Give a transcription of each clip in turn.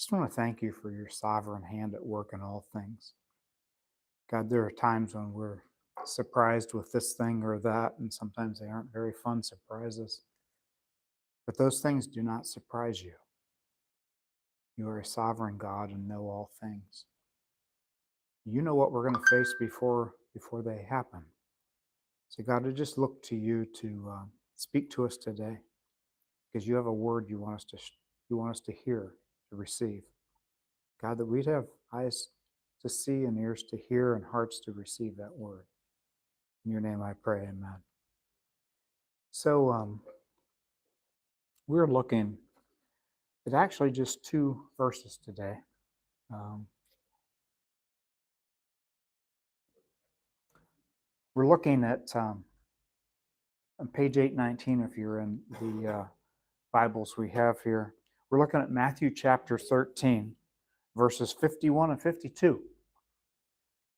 Just want to thank you for your sovereign hand at work in all things. God, there are times when we're surprised with this thing or that, and sometimes they aren't very fun surprises. But those things do not surprise you. You are a sovereign God and know all things. You know what we're going to face before they happen. So, God, I just look to you to speak to us today, because you have a word you want us to hear, to receive. God, that we'd have eyes to see and ears to hear and hearts to receive that word. In your name I pray, amen. So we're looking at actually just two verses today. We're looking at on page 819, if you're in the Bibles we have here. We're looking at Matthew chapter 13, verses 51 and 52.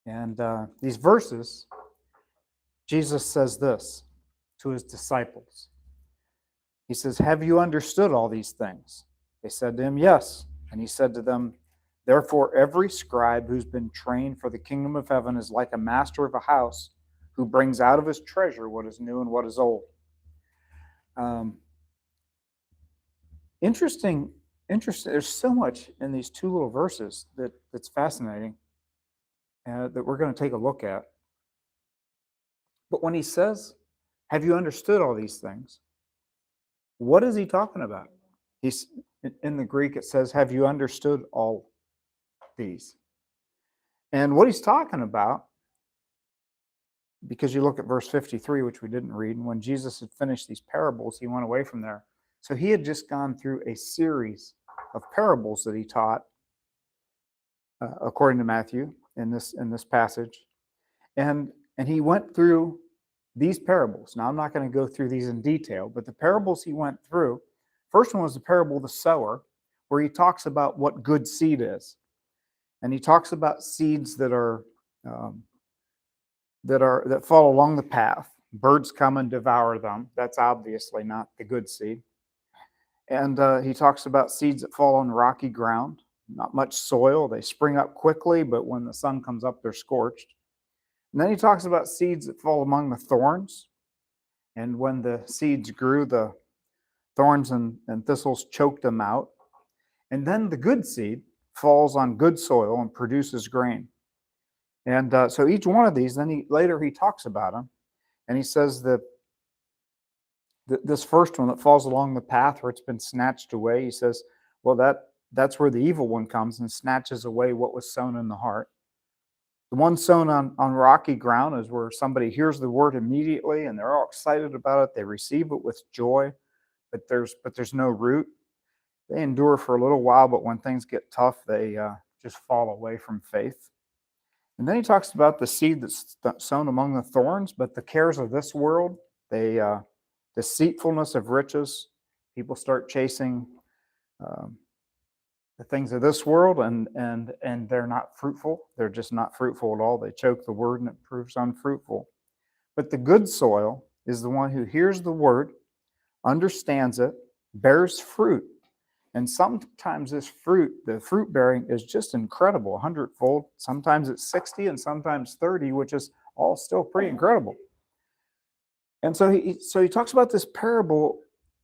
And these verses, Jesus says this to his disciples. He says, "Have you understood all these things?" They said to him, "Yes." And he said to them, "Therefore every scribe who's been trained for the kingdom of heaven is like a master of a house who brings out of his treasure what is new and what is old." Interesting. There's so much in these two little verses that's fascinating that we're going to take a look at. But when he says, "Have you understood all these things?" what is he talking about? He's in the Greek, it says, "Have you understood all these?" And what he's talking about, because you look at verse 53, which we didn't read, and when Jesus had finished these parables, he went away from there. So he had just gone through a series of parables that he taught, according to Matthew, in this passage. And he went through these parables. Now, I'm not going to go through these in detail, but the parables he went through, first one was the parable of the sower, where he talks about what good seed is. And he talks about seeds that fall along the path. Birds come and devour them. That's obviously not the good seed. And he talks about seeds that fall on rocky ground, not much soil. They spring up quickly, but when the sun comes up, they're scorched. And then he talks about seeds that fall among the thorns. And when the seeds grew, the thorns and thistles choked them out. And then the good seed falls on good soil and produces grain. And so each one of these, then later he talks about them. And he says that this first one that falls along the path where it's been snatched away, he says, well, that's where the evil one comes and snatches away what was sown in the heart. The one sown on rocky ground is where somebody hears the word immediately and they're all excited about it. They receive it with joy, but there's no root. They endure for a little while, but when things get tough, they just fall away from faith. And then he talks about the seed that's sown among the thorns, but the cares of this world, deceitfulness of riches, people start chasing the things of this world, and they're not fruitful. They're just not fruitful at all. They choke the word and it proves unfruitful. But the good soil is the one who hears the word, understands it, bears fruit. And sometimes this fruit, the fruit bearing, is just incredible, 100-fold. Sometimes it's 60 and sometimes 30, which is all still pretty incredible. And so he talks about this parable,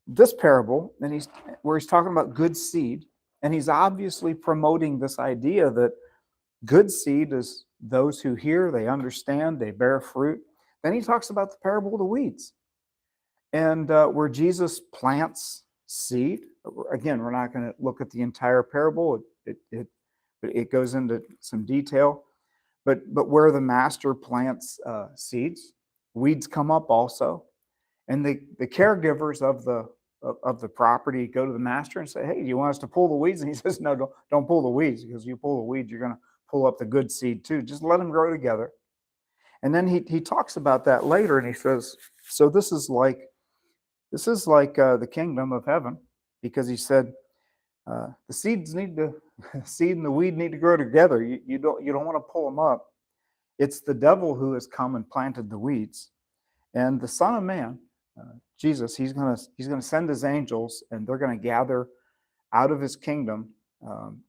and where he's talking about good seed. And he's obviously promoting this idea that good seed is those who hear, they understand, they bear fruit. Then he talks about the parable of the weeds, and where Jesus plants seed. Again, we're not going to look at the entire parable. It goes into some detail, but where the master plants seeds, weeds come up also, and the caregivers of the property go to the master and say, "Hey, do you want us to pull the weeds?" And he says, "No, don't pull the weeds, because you pull the weeds, you're going to pull up the good seed too. Just let them grow together." And then he talks about that later, and he says, "So this is like the kingdom of heaven," because he said the seed and the weed need to grow together. You don't want to pull them up. It's the devil who has come and planted the weeds, and the Son of Man, Jesus, he's going to send his angels, and they're going to gather out of his kingdom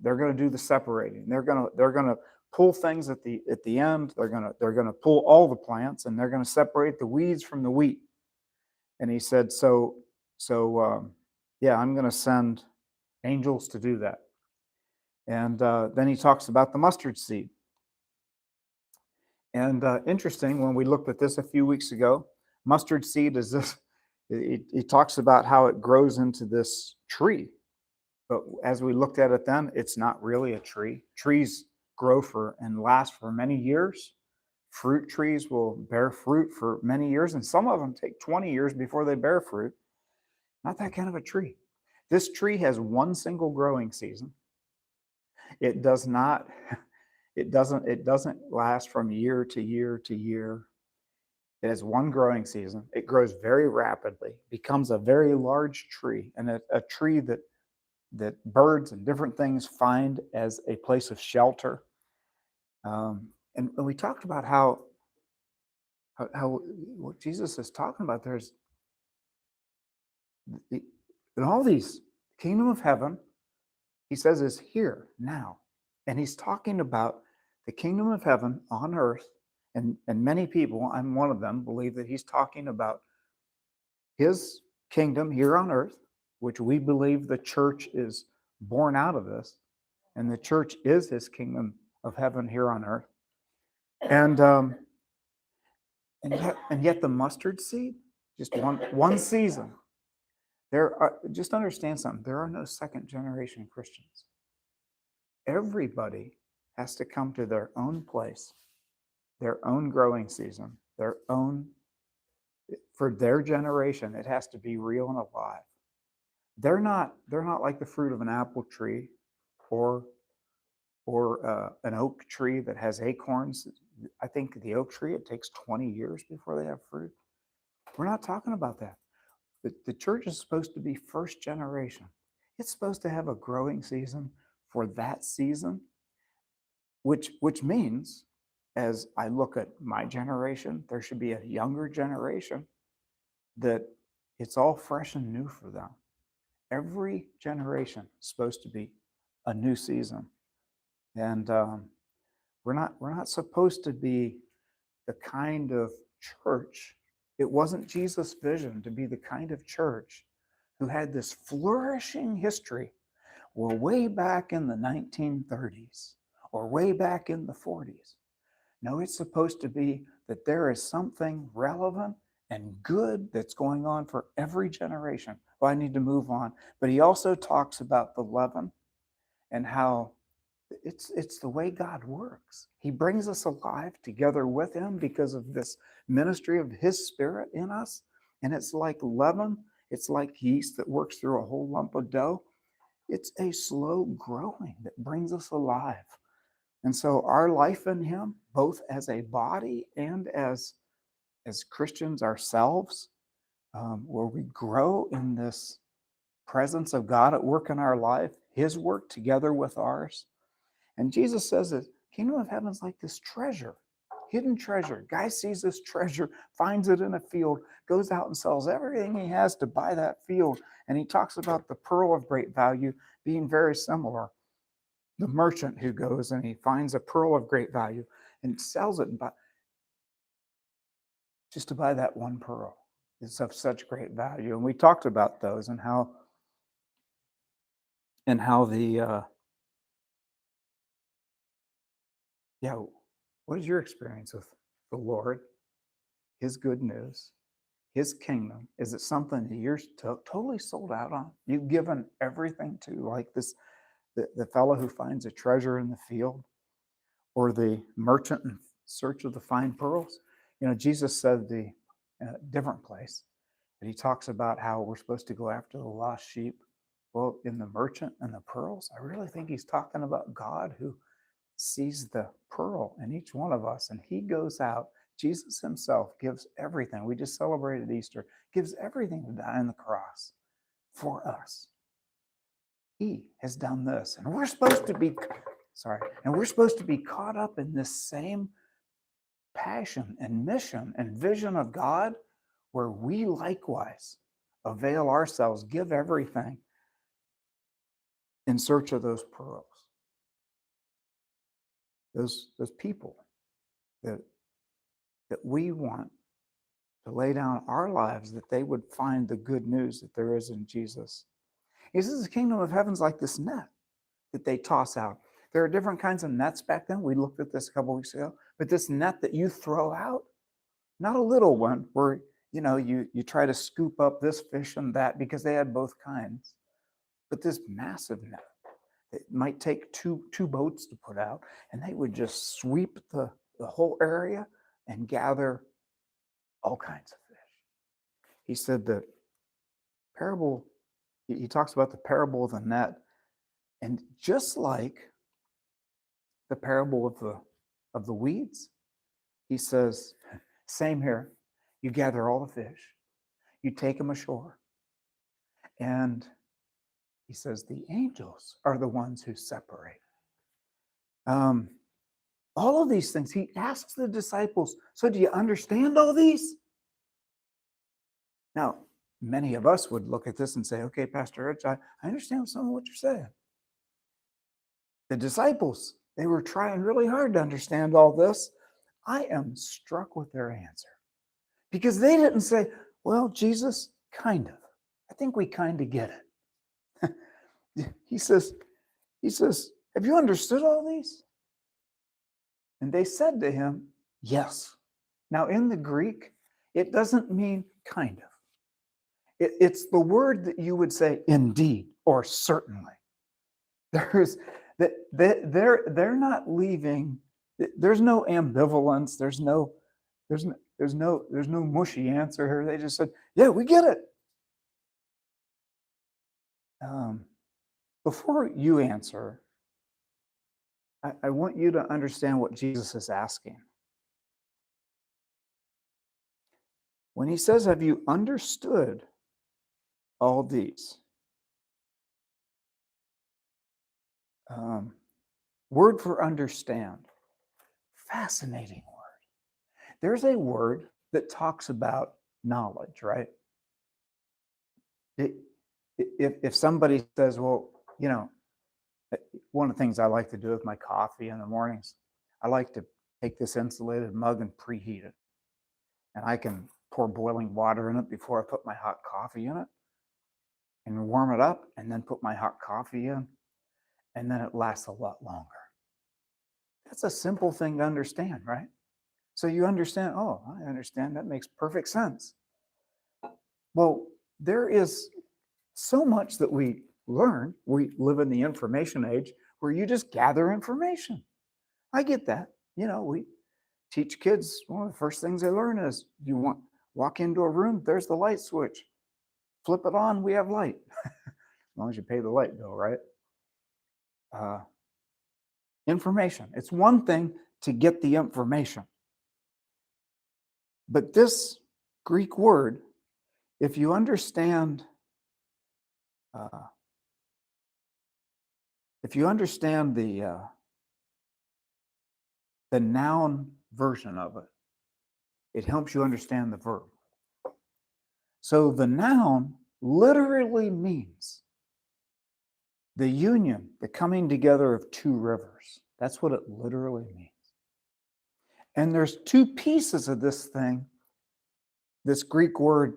They're going to do the separating. They're going to pull things at the end. They're going to pull all the plants, and they're going to separate the weeds from the wheat. And he said, yeah, I'm going to send angels to do that. And then he talks about the mustard seed. And interesting, when we looked at this a few weeks ago, mustard seed is this. It talks about how it grows into this tree. But as we looked at it then, it's not really a tree. Trees grow for and last for many years. Fruit trees will bear fruit for many years, and some of them take 20 years before they bear fruit. Not that kind of a tree. This tree has one single growing season. It doesn't last from year to year to year. It has one growing season. It grows very rapidly, becomes a very large tree, and a tree that birds and different things find as a place of shelter. And we talked about how what Jesus is talking about. There's in all these, kingdom of heaven, he says, is here now. And he's talking about the kingdom of heaven on earth. And many people, I'm one of them, believe that he's talking about his kingdom here on earth, which we believe the church is born out of this. And the church is his kingdom of heaven here on earth. And yet the mustard seed, just one season. Just understand something. There are no second generation Christians. Everybody has to come to their own place, their own growing season, for their generation. It has to be real and alive. They're not like the fruit of an apple tree or an oak tree that has acorns. I think the oak tree, it takes 20 years before they have fruit. We're not talking about that. The church is supposed to be first generation. It's supposed to have a growing season for that season, which means, as I look at my generation, there should be a younger generation that it's all fresh and new for them. Every generation is supposed to be a new season. And we're not supposed to be the kind of church. It wasn't Jesus' vision to be the kind of church who had this flourishing history, well, way back in the 1930s or way back in the 40s. No, it's supposed to be that there is something relevant and good that's going on for every generation. Well, I need to move on. But he also talks about the leaven and how it's the way God works. He brings us alive together with him because of this ministry of his spirit in us. And it's like leaven. It's like yeast that works through a whole lump of dough. It's a slow growing that brings us alive. And so our life in him, both as a body and as Christians ourselves, where we grow in this presence of God at work in our life, his work together with ours. And Jesus says that kingdom of heaven is like this treasure, hidden treasure. Guy sees this treasure, finds it in a field, goes out and sells everything he has to buy that field. And he talks about the pearl of great value being very similar. The merchant who goes and he finds a pearl of great value and sells it just to buy that one pearl. It's of such great value. And we talked about those and how the what is your experience with the Lord, his good news, his kingdom? Is it something that you're totally sold out on? You've given everything to, like this, the fellow who finds a treasure in the field, or the merchant in search of the fine pearls? Jesus said in a different place, but he talks about how we're supposed to go after the lost sheep. Well, in the merchant and the pearls, I really think he's talking about God who sees the pearl in each one of us, and he goes out. Jesus himself gives everything. We just celebrated Easter, gives everything to die on the cross for us. He has done this, and we're supposed to be caught up in this same passion and mission and vision of God, where we likewise avail ourselves, give everything in search of those pearls. Those people that we want to lay down our lives, that they would find the good news that there is in Jesus. He says the kingdom of heaven's like this net that they toss out. There are different kinds of nets back then. We looked at this a couple weeks ago. But this net that you throw out, not a little one where you try to scoop up this fish and that, because they had both kinds. But this massive net, it might take two boats to put out, and they would just sweep the whole area and gather all kinds of fish. He said that parable, he talks about the parable of the net, and just like the parable of the weeds, he says, same here. You gather all the fish, you take them ashore, and he says the angels are the ones who separate. All of these things, he asks the disciples, so do you understand all these? Now, many of us would look at this and say, okay, Pastor Rich, I understand some of what you're saying. The disciples, they were trying really hard to understand all this. I am struck with their answer, because they didn't say, well, Jesus, kind of. I think we kind of get it. He says, have you understood all these? And they said to him, yes. Now, in the Greek, it doesn't mean kind of. It's the word that you would say indeed or certainly. They're not leaving. There's no ambivalence. There's no mushy answer here. They just said, yeah, we get it. Before you answer, I want you to understand what Jesus is asking. When he says, have you understood all these? Word for understand. Fascinating word. There's a word that talks about knowledge, right? If somebody says, well, one of the things I like to do with my coffee in the mornings, I like to take this insulated mug and preheat it. And I can pour boiling water in it before I put my hot coffee in it and warm it up, and then put my hot coffee in, and then it lasts a lot longer. That's a simple thing to understand, right? So you understand, oh, I understand, that makes perfect sense. Well, there is so much that we learn. We live in the information age where you just gather information. I get that. We teach kids, one of the first things they learn is walk into a room, there's the light switch. Flip it on, we have light. As long as you pay the light bill, right? Information. It's one thing to get the information. But this Greek word, if you understand the noun version of it, it helps you understand the verb. So the noun literally means the union, the coming together of two rivers. That's what it literally means. And there's two pieces of this thing, this Greek word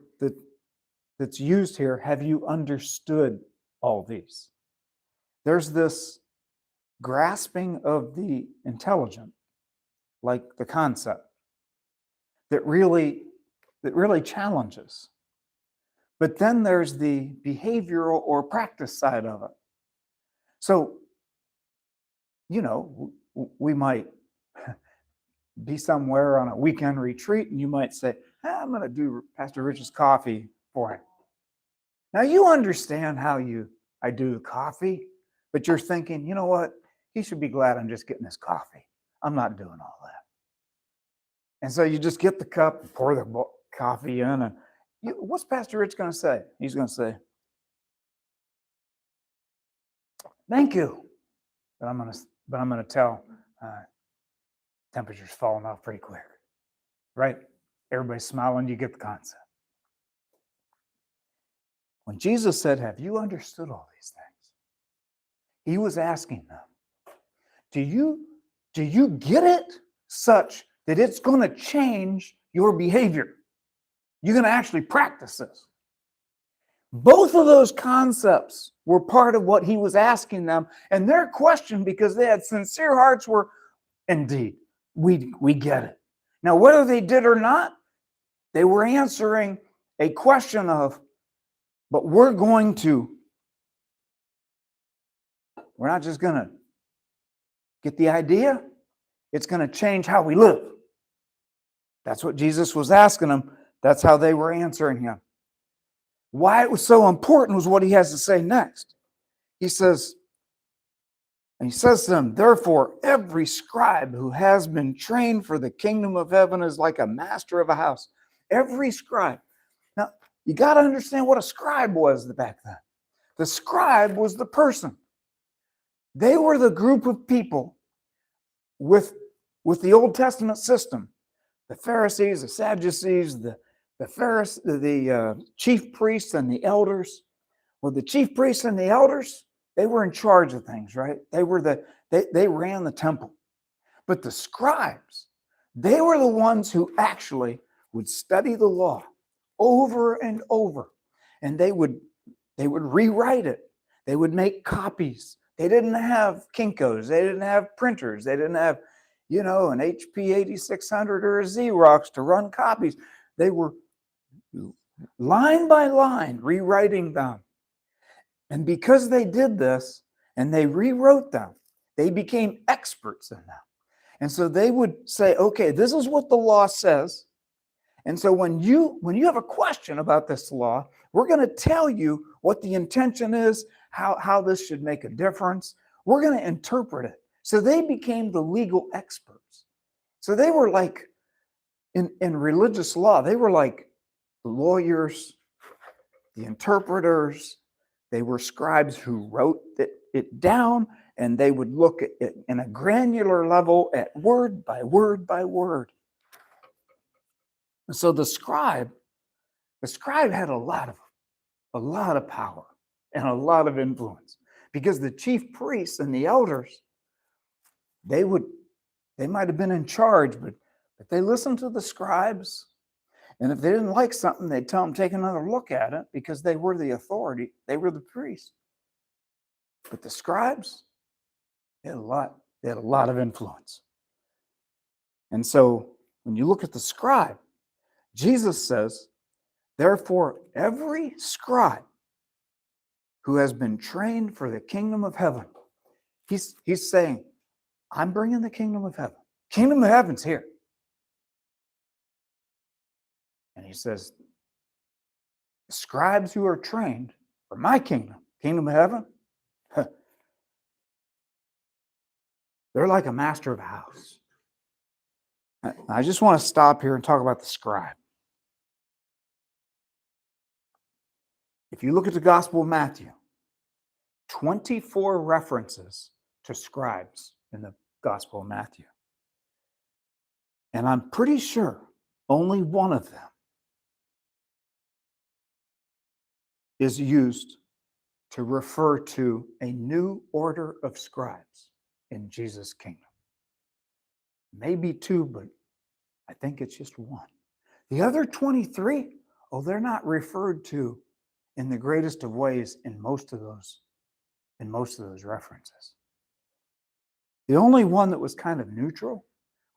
that's used here. Have you understood all these? There's this grasping of the intelligent, like the concept, that really challenges. But then there's the behavioral or practice side of it. So, we might be somewhere on a weekend retreat, and you might say, I'm going to do Pastor Rich's coffee for him. Now, you understand how I do the coffee, but you're thinking, you know what? He should be glad I'm just getting his coffee. I'm not doing all that. And so you just get the cup, pour the coffee in, and what's Pastor Rich going to say? He's going to say, thank you. But I'm going to tell temperature's falling off pretty quick, right? Everybody's smiling. You get the concept. When Jesus said, have you understood all these things? He was asking them, do you get it such that it's going to change your behavior? You're going to actually practice this. Both of those concepts were part of what he was asking them. And their question, because they had sincere hearts, were, indeed, we get it. Now, whether they did or not, they were answering a question of, but we're not just going to get the idea, it's going to change how we live. That's what Jesus was asking them. That's how they were answering him. Why it was so important was what he has to say next. He says to them, therefore, every scribe who has been trained for the kingdom of heaven is like a master of a house. Every scribe. Now, you got to understand what a scribe was back then. The scribe was the person. They were the group of people with the Old Testament system. The Pharisees, the Sadducees, the chief priests and the elders. Well, the chief priests and the elders, they were in charge of things, right? They ran the temple. But the scribes, they were the ones who actually would study the law over and over. And they would rewrite it. They would make copies. They didn't have Kinkos. They didn't have printers. They didn't have, an HP 8600 or a Xerox to run copies. They were line by line rewriting them. And because they did this and they rewrote them, they became experts in them. And so they would say, okay, this is what the law says. And so when you have a question about this law, we're going to tell you what the intention is, how this should make a difference. We're going to interpret it. So they became the legal experts. So they were like, in religious law, they were like the lawyers, the interpreters. They were scribes who wrote it down, and they would look at it in a granular level at word by word by word. And so the scribe had a lot of power and a lot of influence, because the chief priests and the elders, they might have been in charge, but they listened to the scribes. And if they didn't like something, they'd tell them, take another look at it, because they were the authority. They were the priests. But the scribes, they had a lot of influence. And so when you look at the scribe, Jesus says, therefore, every scribe who has been trained for the kingdom of heaven, he's saying, I'm bringing the kingdom of heaven. Kingdom of heaven's here. And he says, the scribes who are trained for my kingdom of heaven, they're like a master of a house. I just want to stop here and talk about the scribe. If you look at the Gospel of Matthew, 24 references to scribes in the Gospel of Matthew. And I'm pretty sure only one of them is used to refer to a new order of scribes in Jesus' kingdom. Maybe two, but I think it's just one. The other 23, they're not referred to in the greatest of ways in most of those references. The only one that was kind of neutral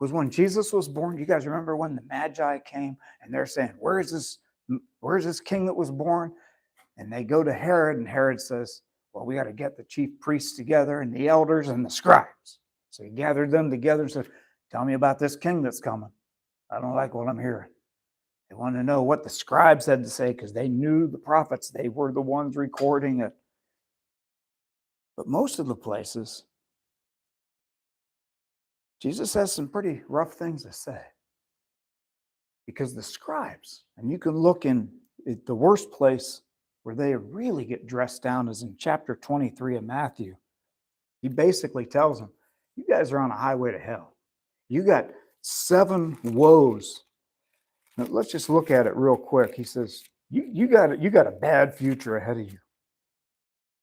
was when Jesus was born. You guys remember when the Magi came and they're saying, where's this king that was born? And they go to Herod, and Herod says, well, we got to get the chief priests together and the elders and the scribes. So he gathered them together and said, tell me about this king that's coming. I don't like what I'm hearing. They wanted to know what the scribes had to say, because they knew the prophets. They were the ones recording it. But most of the places, Jesus has some pretty rough things to say. Because the scribes, and you can look in the worst place where they really get dressed down is in chapter 23 of Matthew. He basically tells them, you guys are on a highway to hell. You got 7 woes. Now, let's just look at it real quick. He says, you got a bad future ahead of you.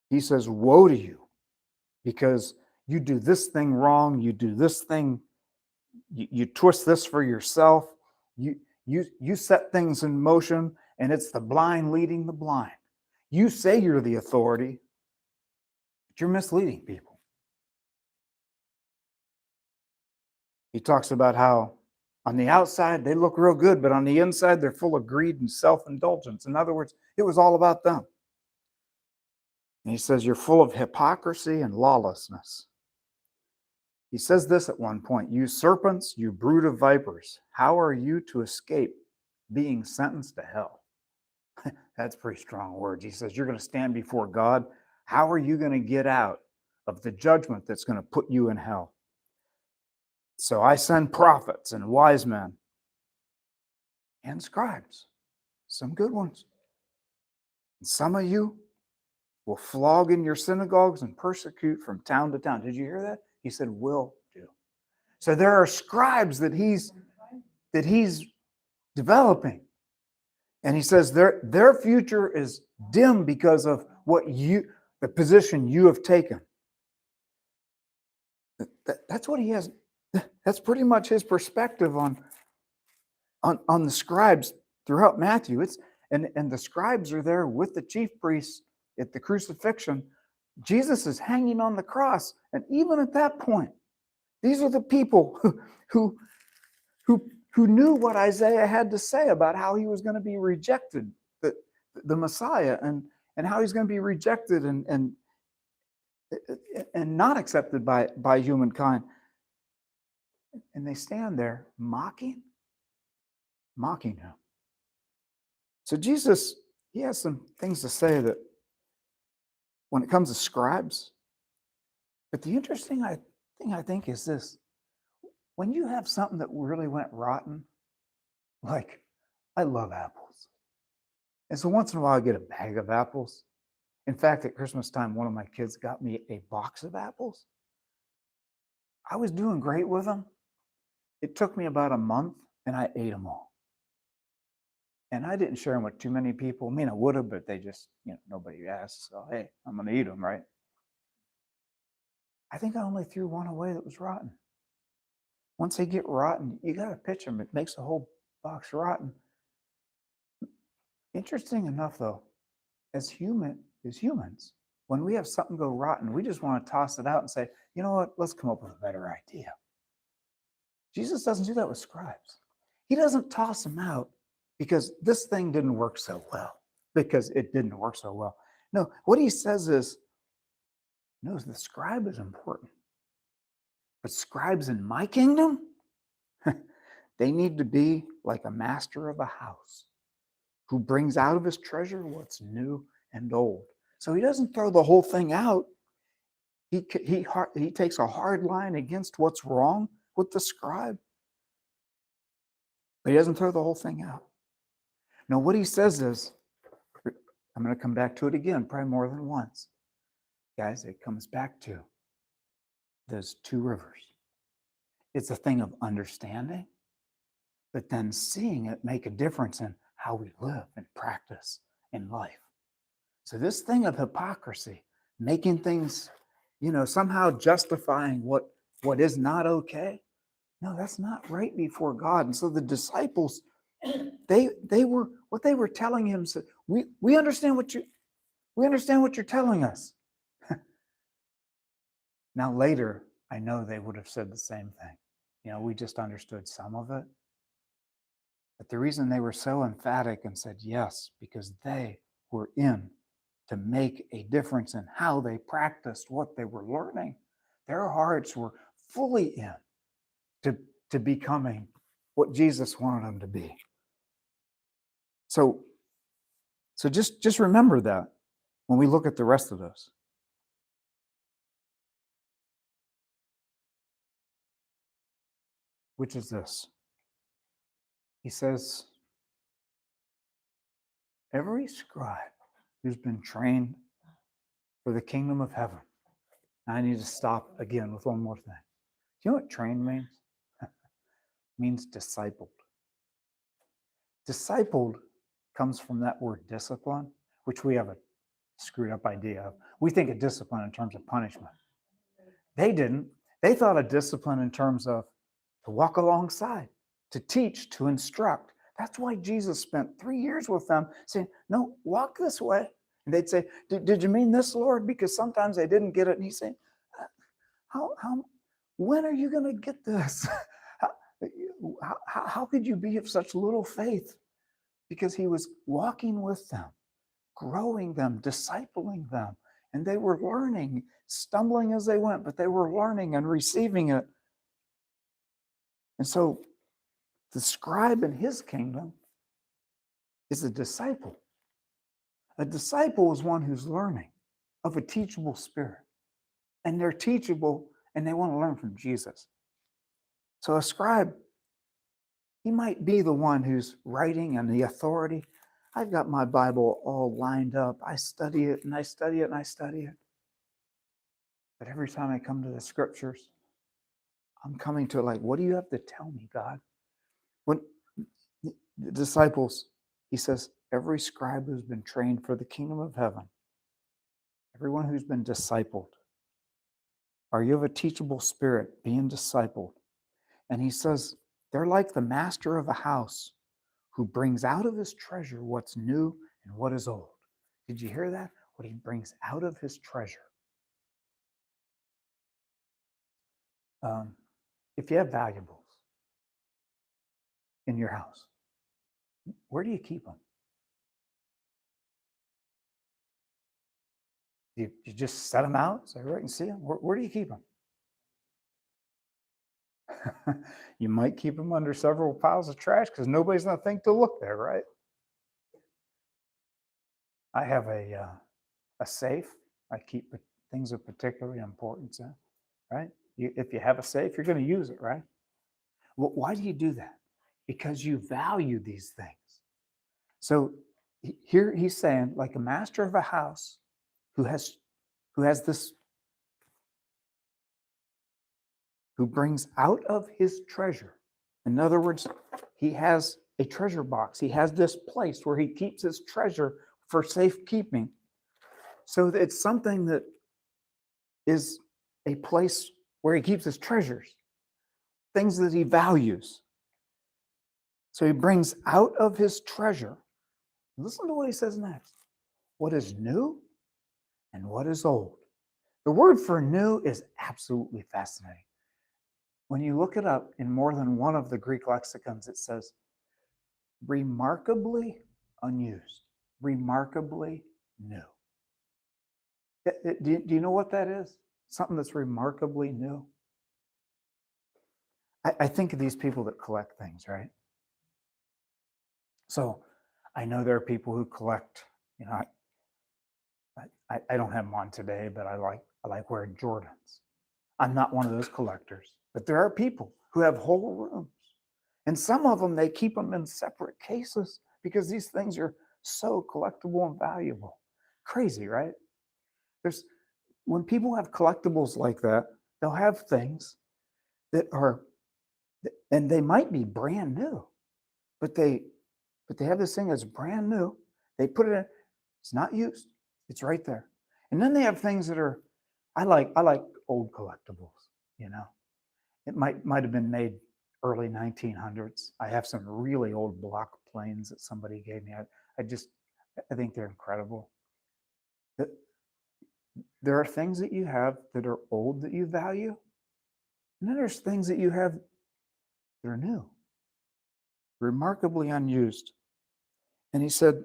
He says, woe to you. because you do this thing wrong, you do this thing, you twist this for yourself, you set things in motion, and it's the blind leading the blind. You say you're the authority, but you're misleading people. He talks about how on the outside they look real good, but on the inside they're full of greed and self-indulgence. In other words, it was all about them. And he says, you're full of hypocrisy and lawlessness. He says this at one point, you serpents, you brood of vipers, how are you to escape being sentenced to hell? That's pretty strong words. He says, you're going to stand before God. How are you going to get out of the judgment that's going to put you in hell? So I send prophets and wise men and scribes, some good ones. And some of you will flog in your synagogues and persecute from town to town. Did you hear that? He said, will do. So there are scribes that he's developing. And he says their future is dim because of the position you have taken. That's what he has. That's pretty much his perspective on the scribes throughout Matthew. And the scribes are there with the chief priests at the crucifixion. Jesus is hanging on the cross, and even at that point, these are the people who knew what Isaiah had to say about how he was going to be rejected, the Messiah, and how he's going to be rejected and not accepted by humankind. And they stand there mocking him. So Jesus, he has some things to say that when it comes to scribes. But the interesting thing I think is this. When you have something that really went rotten, like I love apples. And so once in a while I get a bag of apples. In fact, at Christmas time, one of my kids got me a box of apples. I was doing great with them. It took me about a month and I ate them all. And I didn't share them with too many people. I mean, I would have, but they just, nobody asked. So, hey, I'm going to eat them, right? I think I only threw one away that was rotten. Once they get rotten, you got to pitch them. It makes the whole box rotten. Interesting enough, though, as humans, when we have something go rotten, we just want to toss it out and say, you know what, let's come up with a better idea. Jesus doesn't do that with scribes. He doesn't toss them out because this thing didn't work so well, because it didn't work so well. No, what he says is, no, the scribe is important. But scribes in my kingdom, they need to be like a master of a house who brings out of his treasure what's new and old. So he doesn't throw the whole thing out. He takes a hard line against what's wrong with the scribe. But he doesn't throw the whole thing out. No, what he says is, I'm going to come back to it again, probably more than once. Guys, it comes back to those two rivers. It's a thing of understanding, but then seeing it make a difference in how we live and practice in life. So this thing of hypocrisy, making things, somehow justifying what is not okay, no, that's not right before God. And so the disciples, they were telling him, so we understand what you're telling us. Now later, I know they would have said the same thing. We just understood some of it. But the reason they were so emphatic and said yes, because they were in to make a difference in how they practiced what they were learning. Their hearts were fully in to becoming what Jesus wanted them to be. So just remember that when we look at the rest of this. Which is this. He says, every scribe who's been trained for the kingdom of heaven. I need to stop again with one more thing. Do you know what trained means? It means discipled. Discipled comes from that word discipline, which we have a screwed up idea of. We think of discipline in terms of punishment. They didn't. They thought of discipline in terms of to walk alongside, to teach, to instruct. That's why Jesus spent 3 years with them saying, no, walk this way. And they'd say, did you mean this, Lord? Because sometimes they didn't get it. And he's saying, when are you going to get this? How could you be of such little faith? Because he was walking with them, growing them, discipling them. And they were learning, stumbling as they went, but they were learning and receiving it. And so the scribe in his kingdom is a disciple. A disciple is one who's learning of a teachable spirit. And they're teachable and they want to learn from Jesus. So a scribe, he might be the one who's writing and the authority. I've got my Bible all lined up. I study it and I study it and I study it. But every time I come to the scriptures, I'm coming to it like, what do you have to tell me, God? When the disciples, he says, every scribe who's been trained for the kingdom of heaven, everyone who's been discipled, are you of a teachable spirit being discipled? And he says, they're like the master of a house who brings out of his treasure what's new and what is old. Did you hear that? What he brings out of his treasure. If you have valuables in your house, where do you keep them? You just set them out so everybody can see them? Where do you keep them? You might keep them under several piles of trash because nobody's going to think to look there, right? I have a safe. I keep things of particular importance in, right? If you have a safe, you're going to use it, right? Well, why do you do that? Because you value these things. So here he's saying, like a master of a house who brings out of his treasure. In other words, he has a treasure box. He has this place where he keeps his treasure for safekeeping. So it's something that is a place where he keeps his treasures, things that he values. So he brings out of his treasure. Listen to what he says next. What is new and what is old. The word for new is absolutely fascinating. When you look it up in more than one of the Greek lexicons, it says remarkably unused, remarkably new. Do you know what that is? Something that's remarkably new. I think of these people that collect things, right? So I know there are people who collect, I don't have them on today, but I like wearing Jordans. I'm not one of those collectors, but there are people who have whole rooms. And some of them, they keep them in separate cases because these things are so collectible and valuable. Crazy, right? When people have collectibles like that, they'll have things that are, and they might be brand new, but they have this thing that's brand new. They put it in, it's not used, it's right there. And then they have things that are, I like old collectibles, It might have been made early 1900s. I have some really old block planes that somebody gave me. I think they're incredible. There are things that you have that are old that you value. And then there's things that you have that are new, remarkably unused. And he said,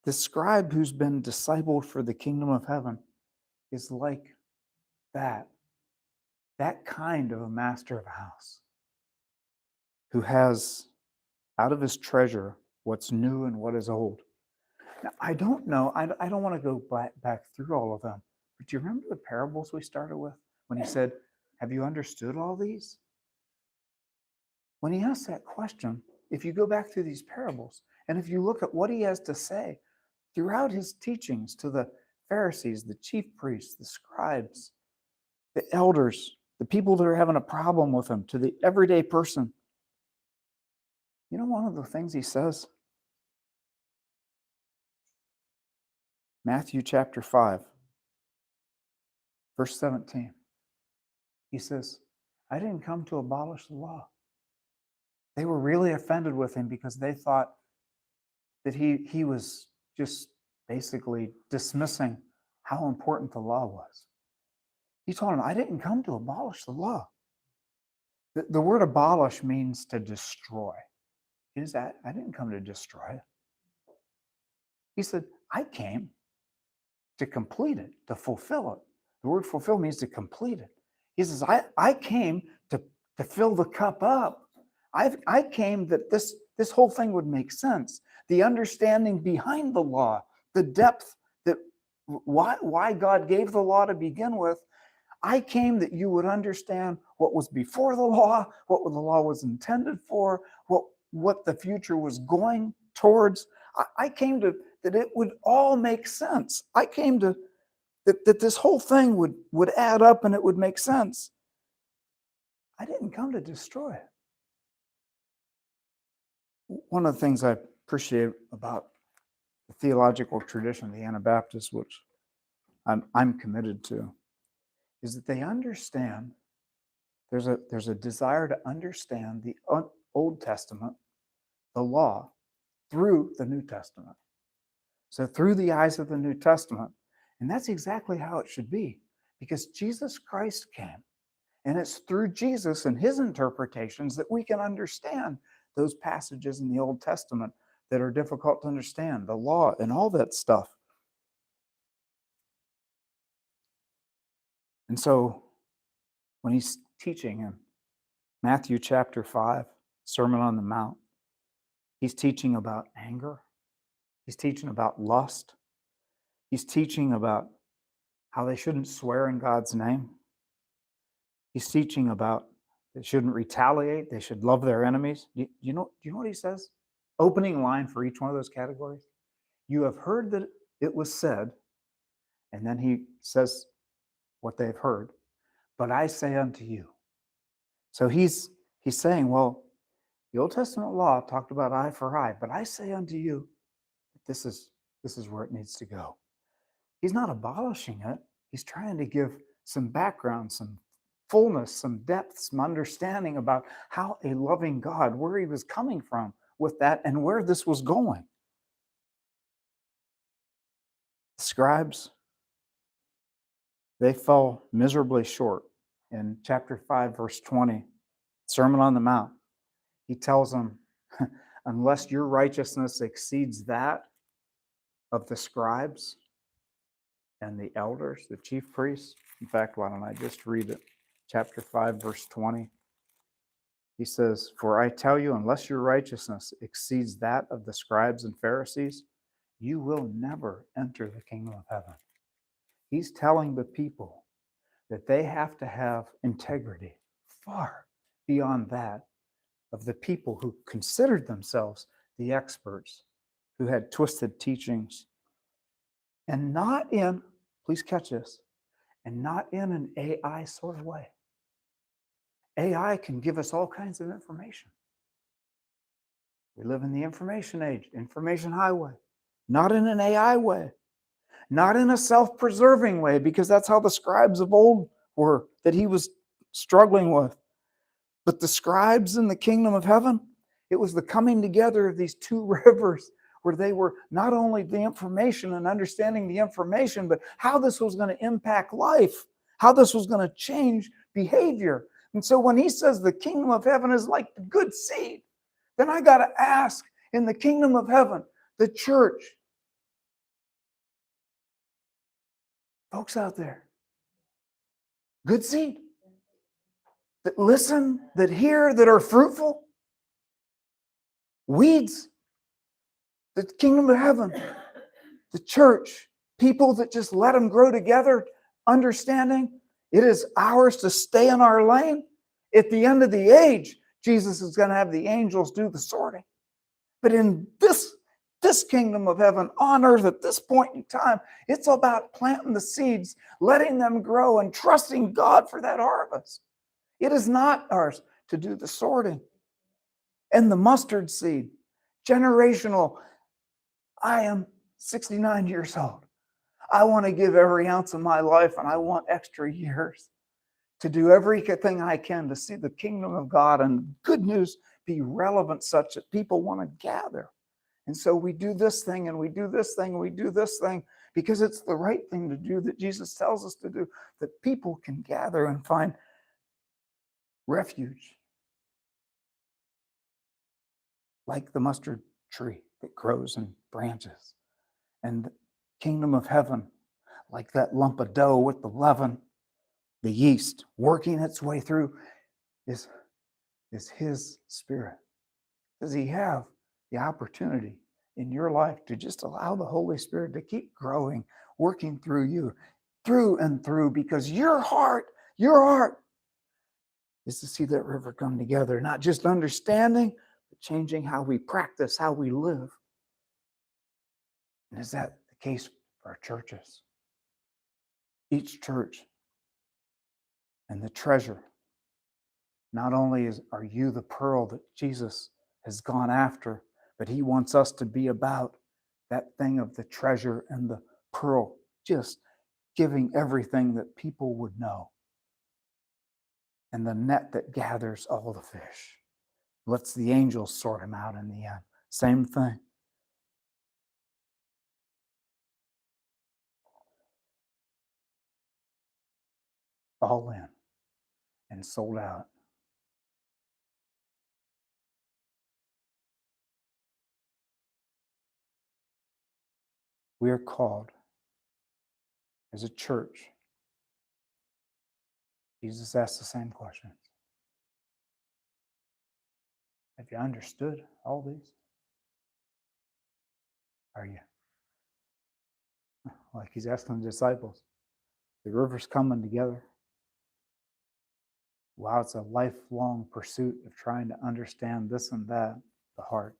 the scribe who's been discipled for the kingdom of heaven is like that kind of a master of a house who has out of his treasure what's new and what is old. Now, I don't know. I don't want to go back through all of them. But do you remember the parables we started with when he said, have you understood all these? When he asked that question, if you go back through these parables, and if you look at what he has to say throughout his teachings to the Pharisees, the chief priests, the scribes, the elders, the people that are having a problem with him, to the everyday person, one of the things he says? Matthew chapter 5. Verse 17. He says, I didn't come to abolish the law. They were really offended with him because they thought that he was just basically dismissing how important the law was. He told them, I didn't come to abolish the law. The word abolish means to destroy. Is that? I didn't come to destroy it. He said, I came to complete it, to fulfill it. The word fulfill means to complete it. He says, I came to fill the cup up. I came that this whole thing would make sense. The understanding behind the law, the depth, that why God gave the law to begin with. I came that you would understand what was before the law, what the law was intended for, what the future was going towards. I came to that it would all make sense. I came to that this whole thing would add up and it would make sense. I didn't come to destroy it. One of the things I appreciate about the theological tradition of the Anabaptists, which I'm committed to, is that they understand, there's a desire to understand the Old Testament, the law, through the New Testament. So through the eyes of the New Testament. And that's exactly how it should be, because Jesus Christ came. And it's through Jesus and his interpretations that we can understand those passages in the Old Testament that are difficult to understand, the law and all that stuff. And so when he's teaching in Matthew chapter 5, Sermon on the Mount, he's teaching about anger. He's teaching about lust. He's teaching about how they shouldn't swear in God's name. He's teaching about they shouldn't retaliate. They should love their enemies. Do you know what he says? Opening line for each one of those categories. You have heard that it was said, and then he says what they've heard, but I say unto you. So he's saying, well, the Old Testament law talked about eye for eye, but I say unto you, this is where it needs to go. He's not abolishing it. He's trying to give some background, some fullness, some depth, some understanding about how a loving God, where he was coming from with that and where this was going. The scribes, they fell miserably short. In chapter 5, verse 20, Sermon on the Mount, he tells them, unless your righteousness exceeds that of the scribes and the elders, the chief priests. In fact, why don't I just read it? Chapter 5, verse 20. He says, for I tell you, unless your righteousness exceeds that of the scribes and Pharisees, you will never enter the kingdom of heaven. He's telling the people that they have to have integrity far beyond that of the people who considered themselves the experts, who had twisted teachings, and not in, please catch this, and not in an AI sort of way. AI can give us all kinds of information. We live in the information age, information highway, not in an AI way, not in a self-preserving way, because that's how the scribes of old were, that he was struggling with. But the scribes in the kingdom of heaven, it was the coming together of these two rivers where they were not only the information and understanding the information, but how this was going to impact life, how this was going to change behavior. And so when he says the kingdom of heaven is like the good seed, then I got to ask, in the kingdom of heaven, the church, folks out there, good seed, that listen, that hear, that are fruitful, weeds, the kingdom of heaven, the church, people that just let them grow together, understanding it is ours to stay in our lane. At the end of the age, Jesus is going to have the angels do the sorting. But in this kingdom of heaven on earth at this point in time, it's about planting the seeds, letting them grow, and trusting God for that harvest. It is not ours to do the sorting. And the mustard seed, generational. I am 69 years old. I want to give every ounce of my life, and I want extra years to do everything I can to see the kingdom of God and good news be relevant such that people want to gather. And so we do this thing and we do this thing and we do this thing because it's the right thing to do that Jesus tells us to do, that people can gather and find refuge. Like the mustard tree that grows and branches. And the kingdom of heaven, like that lump of dough with the leaven, the yeast working its way through, is his Spirit. Does he have the opportunity in your life to just allow the Holy Spirit to keep growing, working through you, through and through, because your heart is to see that river come together, not just understanding, but changing how we practice, how we live. And is that the case for our churches? Each church and the treasure. Not only are you the pearl that Jesus has gone after, but he wants us to be about that thing of the treasure and the pearl, just giving everything that people would know. And the net that gathers all the fish. Lets the angels sort them out in the end. Same thing. All in and sold out. We are called as a church. Jesus asked the same questions. Have you understood all these? Are you? Like he's asking the disciples. The river's coming together. Wow, it's a lifelong pursuit of trying to understand this and that, the heart.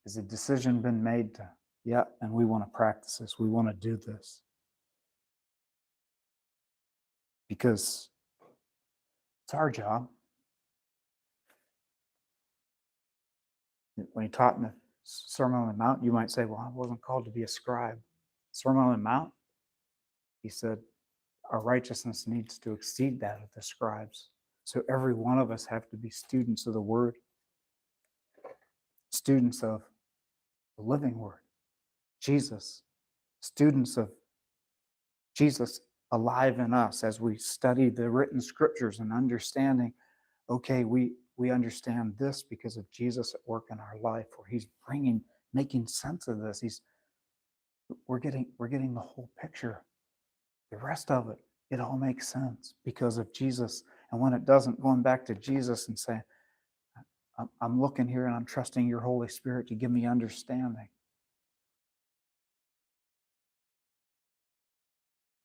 Has a decision been made to, yeah, and we want to practice this. We want to do this. Because it's our job. When he taught in the Sermon on the Mount, you might say, well, I wasn't called to be a scribe. Sermon on the Mount, he said, our righteousness needs to exceed that of the scribes. So every one of us have to be students of the word, students of the living word, Jesus, students of Jesus alive in us as we study the written scriptures and understanding, okay, we understand this because of Jesus at work in our life, where he's making sense of this. We're getting the whole picture. The rest of it, it all makes sense because of Jesus. And when it doesn't, going back to Jesus and saying, I'm looking here and I'm trusting your Holy Spirit to give me understanding.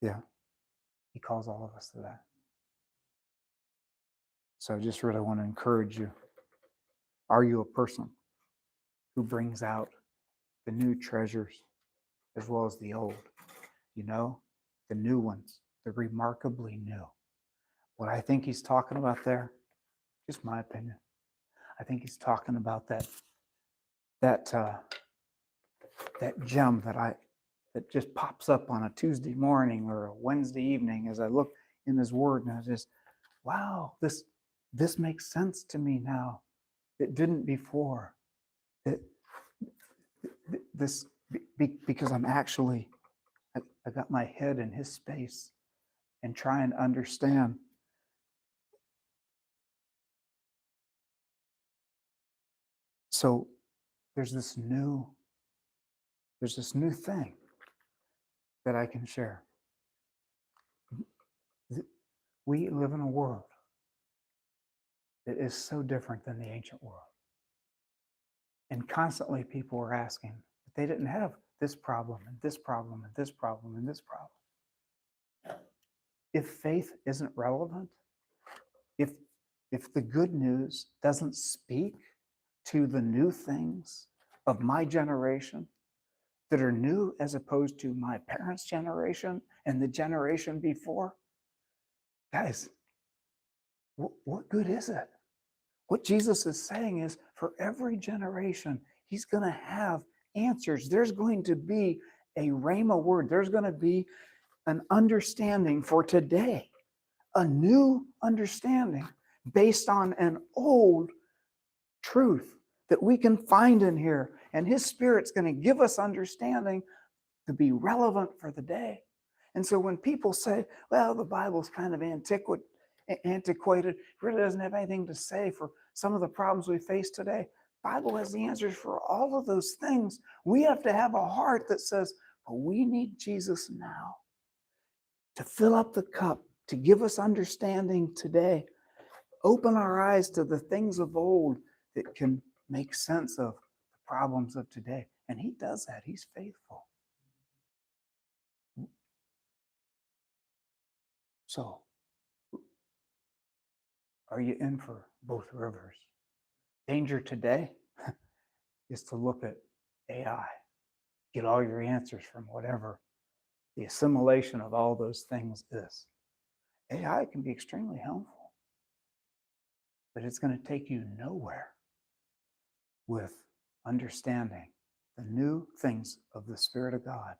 Yeah, he calls all of us to that. So I just really want to encourage you. Are you a person who brings out the new treasures as well as the old? You know, the new ones, the remarkably new. What I think he's talking about there, just my opinion, I think he's talking about that gem that just pops up on a Tuesday morning or a Wednesday evening as I look in his word, and I just, wow, this makes sense to me now. It didn't before. Because I'm actually, I got my head in his space and try and understand. So there's this new thing that I can share. We live in a world that is so different than the ancient world. And constantly people are asking, but they didn't have this problem and this problem and this problem and this problem. If faith isn't relevant, if the good news doesn't speak to the new things of my generation that are new as opposed to my parents' generation and the generation before, guys, what good is it? What Jesus is saying is, for every generation, he's going to have answers. There's going to be a rhema word. There's going to be an understanding for today, a new understanding based on an old truth that we can find in here. And his Spirit's going to give us understanding to be relevant for the day. And so when people say, well, the Bible's kind of antiquated, really doesn't have anything to say for some of the problems we face today, the Bible has the answers for all of those things. We have to have a heart that says, well, we need Jesus now to fill up the cup, to give us understanding today. Open our eyes to the things of old that can make sense of the problems of today. And he does that. He's faithful. So, are you in for both rivers? Danger today is to look at AI, get all your answers from whatever the assimilation of all those things is. AI can be extremely helpful, but it's going to take you nowhere with understanding the new things of the Spirit of God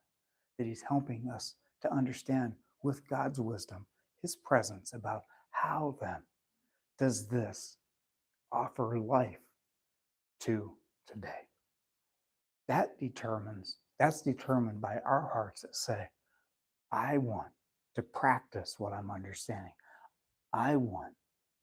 that he's helping us to understand with God's wisdom, his presence, about how then does this offer life to today. That's determined by our hearts that say, I want to practice what I'm understanding. I want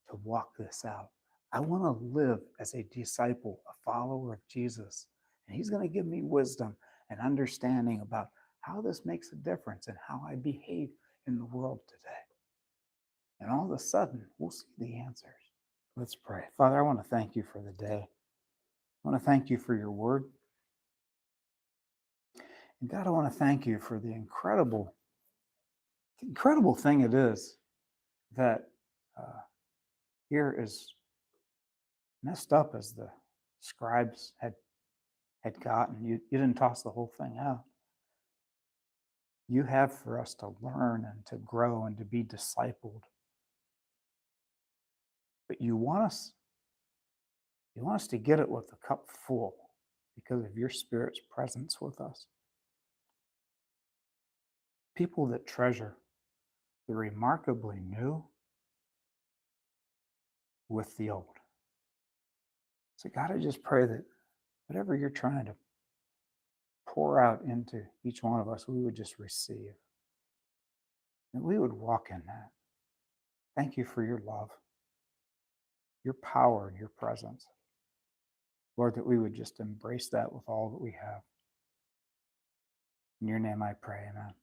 to walk this out. I want to live as a disciple, a follower of Jesus. And he's going to give me wisdom and understanding about how this makes a difference and how I behave in the world today. And all of a sudden, we'll see the answers. Let's pray. Father, I want to thank you for the day. I want to thank you for your word. And God, I want to thank you for the incredible thing it is that here is messed up as the scribes had gotten. You didn't toss the whole thing out. You have for us to learn and to grow and to be discipled. But you want us to get it with the cup full because of your Spirit's presence with us. People that treasure the remarkably new with the old. So God, I just pray that whatever you're trying to pour out into each one of us, we would just receive. And we would walk in that. Thank you for your love, your power, and your presence. Lord, that we would just embrace that with all that we have. In your name I pray, amen.